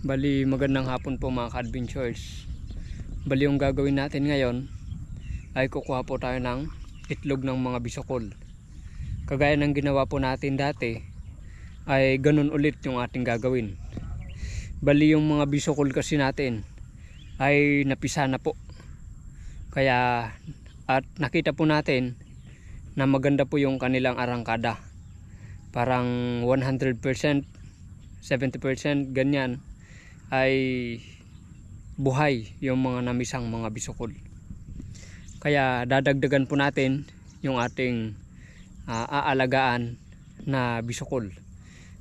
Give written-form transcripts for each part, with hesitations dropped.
Bali magandang hapon po mga ka-adventures. Bali yung gagawin natin ngayon ay kukuha po tayo ng itlog ng mga bisokol. Kagaya ng ginawa po natin dati ay ganun ulit yung ating gagawin. Bali yung mga bisokol kasi natin ay napisa na po. Kaya at nakita po natin na maganda po yung kanilang arangkada. Parang 100%, 70% ganyan ay buhay yung mga namisang mga bisokol. Kaya dadagdagan po natin yung ating aalagaan na bisokol.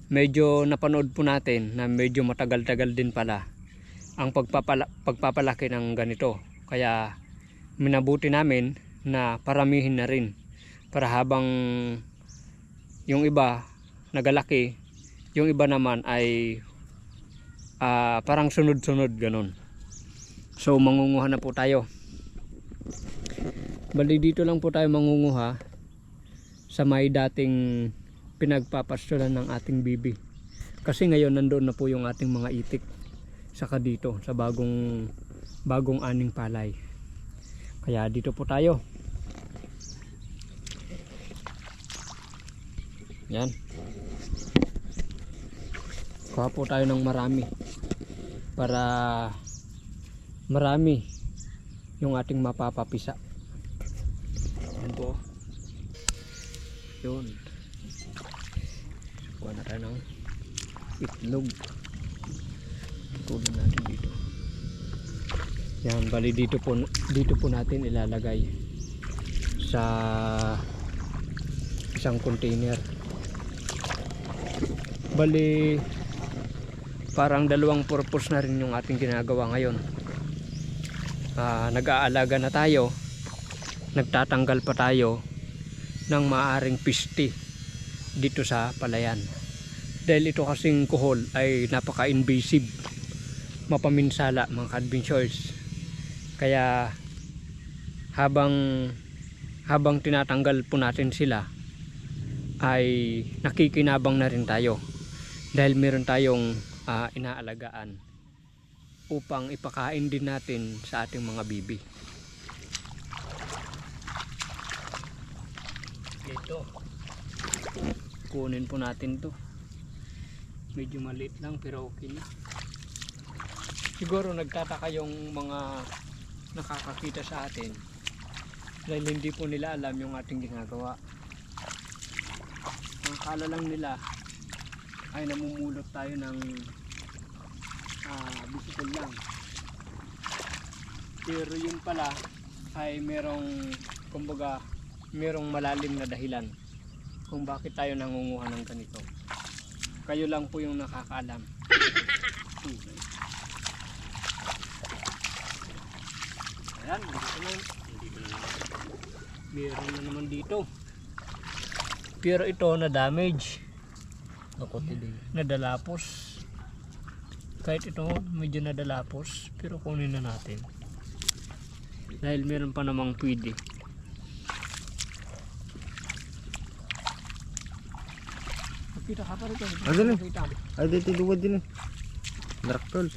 Medyo napanood po natin na medyo matagal-tagal din pala ang pagpapalaki ng ganito. Kaya minabuti namin na paramihin na rin para habang yung iba nagalaki, yung iba naman ay parang sunod-sunod ganun. So mangunguha na po tayo. Bali dito lang po tayo mangunguha sa may dating pinagpapastulan ng ating bibi. Kasi ngayon nandoon na po yung ating mga itik saka dito sa bagong aning palay. Kaya dito po tayo. Yan. Kuha po tayo ng marami para marami yung ating mapapapisa. Yan po. Yun. Kuha na tayo ng itlog. Tulong natin dito. Yan, bali dito po natin ilalagay sa isang container. Bali parang dalawang purpose na rin yung ating ginagawa ngayon. Nag-aalaga na tayo, nagtatanggal pa tayo ng maaring piste dito sa palayan. Dahil ito kasing kuhol ay napaka-invasive, mapaminsala mga ka-adventures. Kaya habang tinatanggal po natin sila ay nakikinabang na rin tayo. Dahil meron tayong inaalagaan upang ipakain din natin sa ating mga bibi. Ito, kunin po natin to. Medyo maliit lang pero okay na. Siguro nagtataka yung mga nakakakita sa atin dahil hindi po nila alam yung ating ginagawa. Ang akala lang nila ay namumulot tayo ng bisikol lang, pero yun pala ay merong malalim na dahilan kung bakit tayo nangunguha ng ganito. Kayo lang po yung nakakaalam. Ayan, dito na meron na naman dito, pero ito na damage, nadalapos. Kahit ito medyo nadalapos, pero kunin na natin dahil meron pa namang pwede. Kita ka pa rito. Ay dito luwad din. Drakol.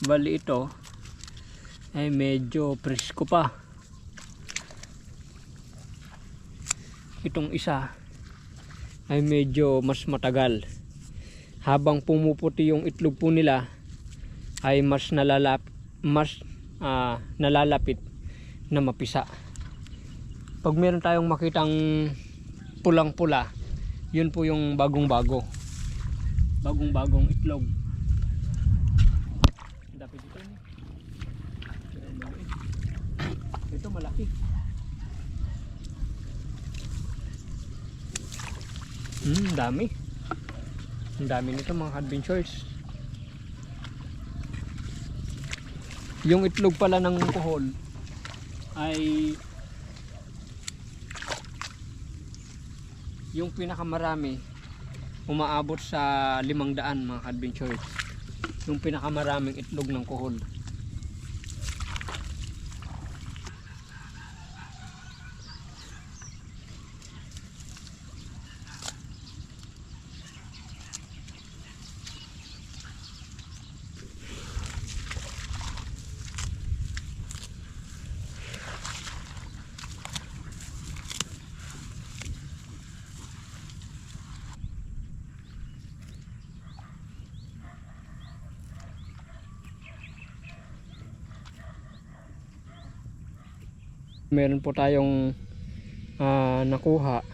Bali ito ay medyo presko pa. Itong isa ay medyo mas matagal. Habang pumuputi yung itlog po nila ay mas nalalapit na mapisa. Pag meron tayong makitang pulang-pula, yun po yung bagong-bagong itlog. Dapat dito. Ito malaki. Dami. Ang dami nito mga adventures. Yung itlog pala ng kuhol ay yung pinakamarami umaabot sa 500 mga adventures. Yung pinakamaraming itlog ng kuhol. meron po tayong nakuha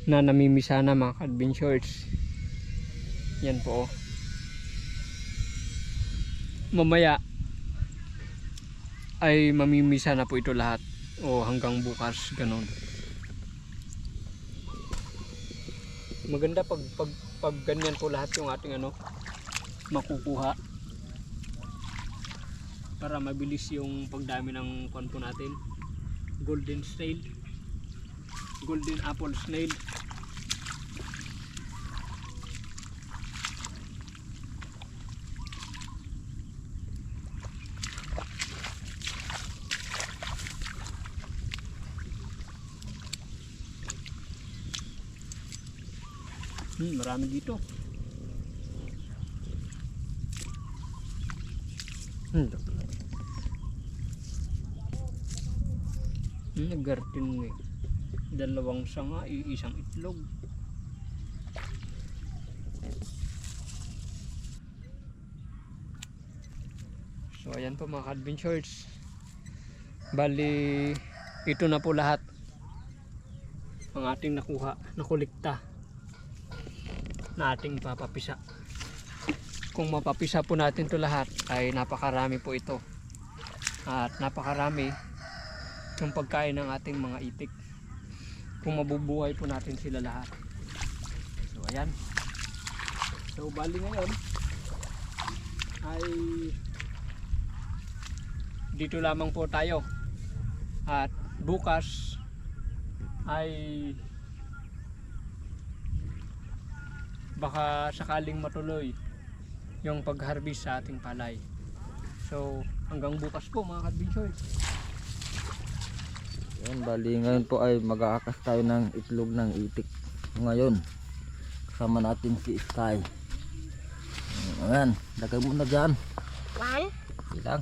na namimisa na mga ka-adventures. Yan po. Mamaya ay mamimisa na po ito lahat o hanggang bukas ganon. Maganda pag ganyan po lahat yung ating makukuha para mabilis yung pagdami ng kuwan po natin. Golden snail, golden apple snail. Marami dito. Naggartin eh. Dalawang sanga, isang itlog. So ayan po mga adventures. Bali ito na po lahat ang ating nakulikta na ating papapisa. Kung mapapisa po natin to lahat ay napakarami po ito. At napakarami yung pagkain ng ating mga itik. Kung mabubuhay po natin sila lahat. So ayan. So bali ngayon ay dito lamang po tayo. At bukas ay baka sakaling matuloy yung pag-harvest sa ating palay. So hanggang bukas po mga ka-adventures. Yan, bali ngayon po ay mag-aakas tayo ng itlog ng itik. Ngayon kasama natin si Sky. Ayan, lagay mo na dyan. One? Ilang?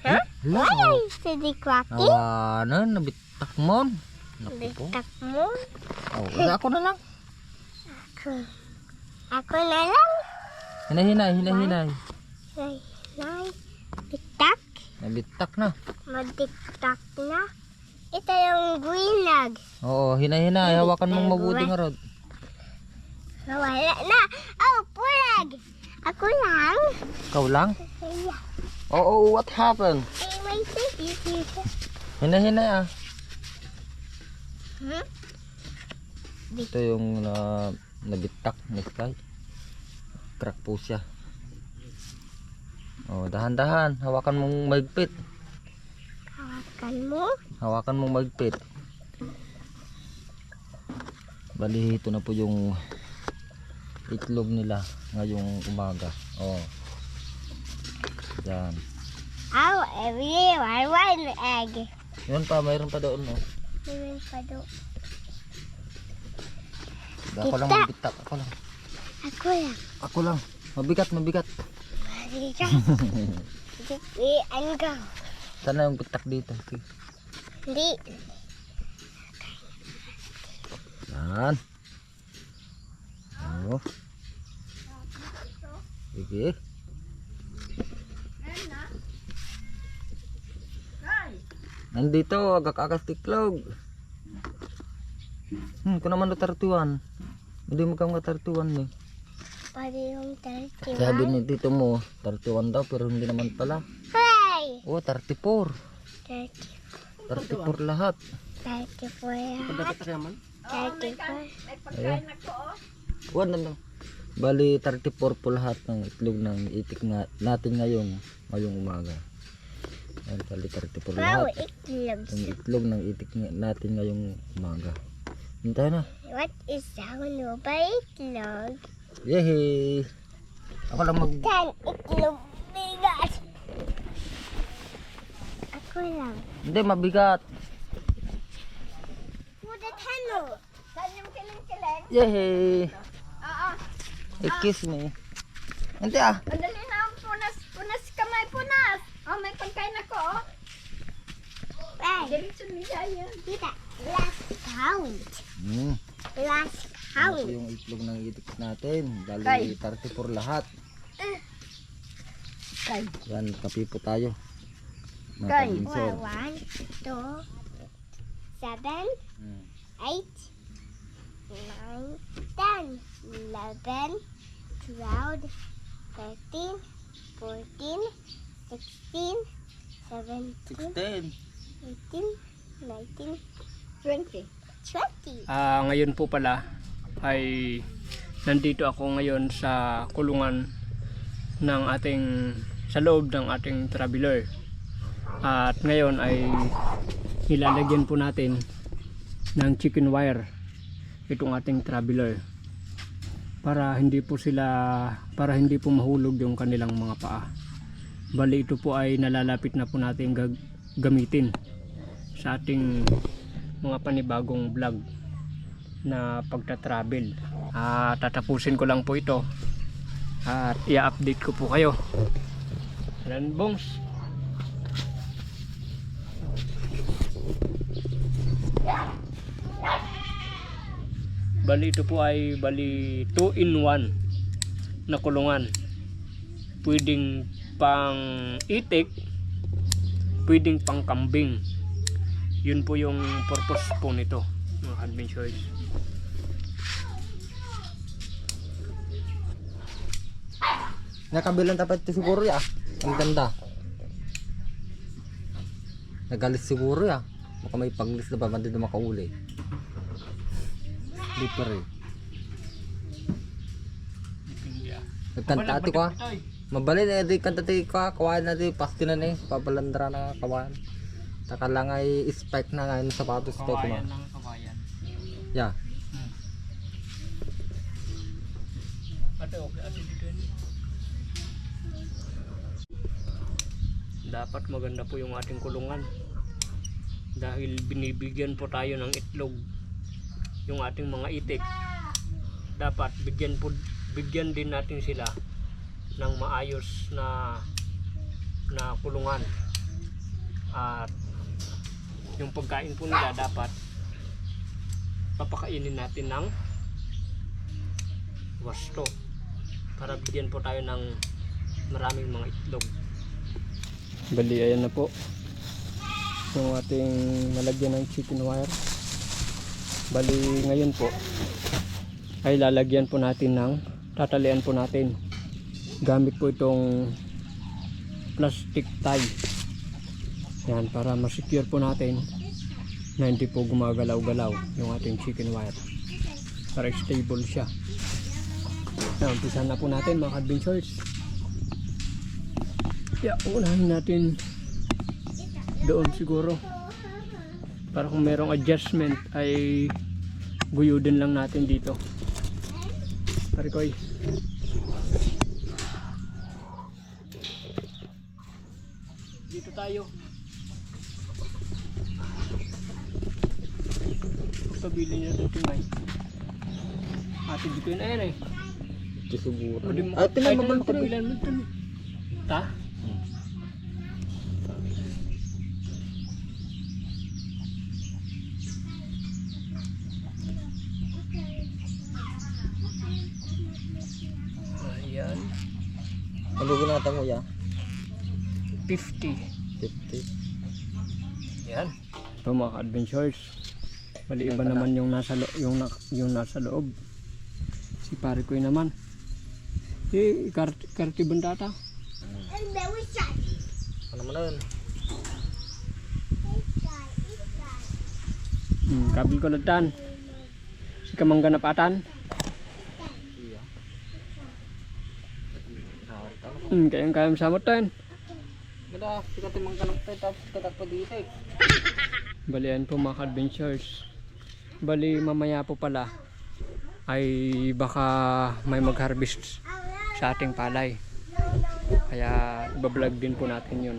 Huh? Hello. Why is it quacky? Awanan, nabitak mo. Naku po. Bitak mo? Oh, ako na lang. Ako na lang. Hinahinay. Nay, bitak. Nabitak na. Madiktak na. Ito yung guinag. Oo, hinahinay. Hawakan mong mabuti nga rod. Nawala na. Oh, pulag. Ako lang. Ikaw lang? Yeah. Oo, what happened? Hey, my baby. Hinahinay ah. Hmm? Ito yung nabitak ni Sky. Crack po siya. Oh, dahan-dahan. Hawakan mong mahigpit. Hawakan mo. Hawakan mong mahigpit. Bali, ito na po yung itlog nila ngayong umaga. Oh. Yan. Oh, everyone one egg. Yun pa, mayroon pa doon. Oh. Mayroon pa doon. Ako lang Tita. mabitak. Ako lang. Ako lang. Ako lang. Mabigat. Marika. Sige, ano ka? Sana yung bitak dito. Sige. Hindi. Yan. Oh. Sige. Nandito, agak-agas tiklog. Kung naman na tartuan. Hindi mo kang tartuan eh. Pwede yung 31. Sabi ni tito mo, tartuan daw pero hindi naman pala. Hey! Oh, 34. 30. 34 lahat. 34 lahat. 34. Ayun. Huwag na lang. Bali 34 po lahat ng itlog ng itik natin ngayong umaga. Ayun, bali 34 Wow, lahat. itlog. Yung itlog ng itik natin ngayong umaga. Hintay na. What is sound of itlog? Yehey! Ako lang mag... 10 itlog bigat. Ako lang. Hindi, mabigat. Kuda tano. Saan yung kiling-kiling? Yehey! Oo. Kiss me. Hindi ah. Andali na ang punas. Punas kamay, punas. Oh, may pagkain ako, oh. Hey. Diretso ni Jaya. Kita. Last count. Last Ano count. po yung itlog ng itik natin? Bali Kay. 34 lahat. Kay. Yan, kape po tayo. Mga Gun. kabinsor. 1, 2, 7, Hmm. 8, 9, 10, 11, 12, 13, 14, 16, 17, 18, 19, 20. 20. Ngayon po pala ay nandito ako ngayon sa kulungan ng sa loob ng ating traveler. At ngayon ay nilalagyan po natin ng chicken wire itong ating traveler para hindi po mahulog yung kanilang mga paa. Bali ito po ay nalalapit na po natin gamitin sa ating mga panibagong vlog na pagta-travel. Tatapusin ko lang po ito at i-update ko po kayo. Ayan, Bongs. Bali ito po ay 2-in-1 na kulungan. Pwedeng pang itik, pwedeng pang kambing. Yun po yung purpose po nito, mga adventures. Nakabilang dapat ito siguro ya. Ang ganda. Nagalis siguro ya. Baka may paglis na ba man din na makauli. Slipper eh. Nagkanta ati ko ah. Mabalin na di kanta ti ko ah. Kawain na di pasti na ni. Pabalandra na kawain. Taka lang ay spike na ngayon sa sapatos ko ma. Kawayan. Ya. Ate okay dito yun. Dapat maganda po yung ating kulungan dahil binibigyan po tayo ng itlog yung ating mga itik. Dapat bigyan din natin sila ng maayos na kulungan at yung pagkain po nila dapat papakainin natin ng wasto para bigyan po tayo ng maraming mga itlog. Bali, ayan na po yung ating nalagyan ng chicken wire. Bali, ngayon po ay lalagyan po natin tatalian po natin gamit po itong plastic tie. Yan, para masecure po natin na hindi po gumagalaw-galaw yung ating chicken wire para stable siya. Yan, umpisa na po natin mga adventures. Unahin natin doon siguro para kung merong adjustment ay guyudin lang natin dito. Parikoy. Dito tayo. Pagkabili niya ito tingay. Ate dito yun ayan eh. Ito siguro. Ay, tinay kabilan mo ito. Ta? Ayan. Ano ginata mo ya? 50. 50. Yan. Ito mga adventures. Bali iba naman yung nasa loob. Si pare ko naman. Karti bendata. Ano man yun? Kabil ko lagtan. Si kamangga na patan. Kayang kayang samot tan. Ganda, sikat yung mga kanong tayo tapos katak pa dito eh. Balian po mga adventures. Bali mamaya po pala ay baka may mag-harvest sa ating palay. Kaya ibablog din po natin yun.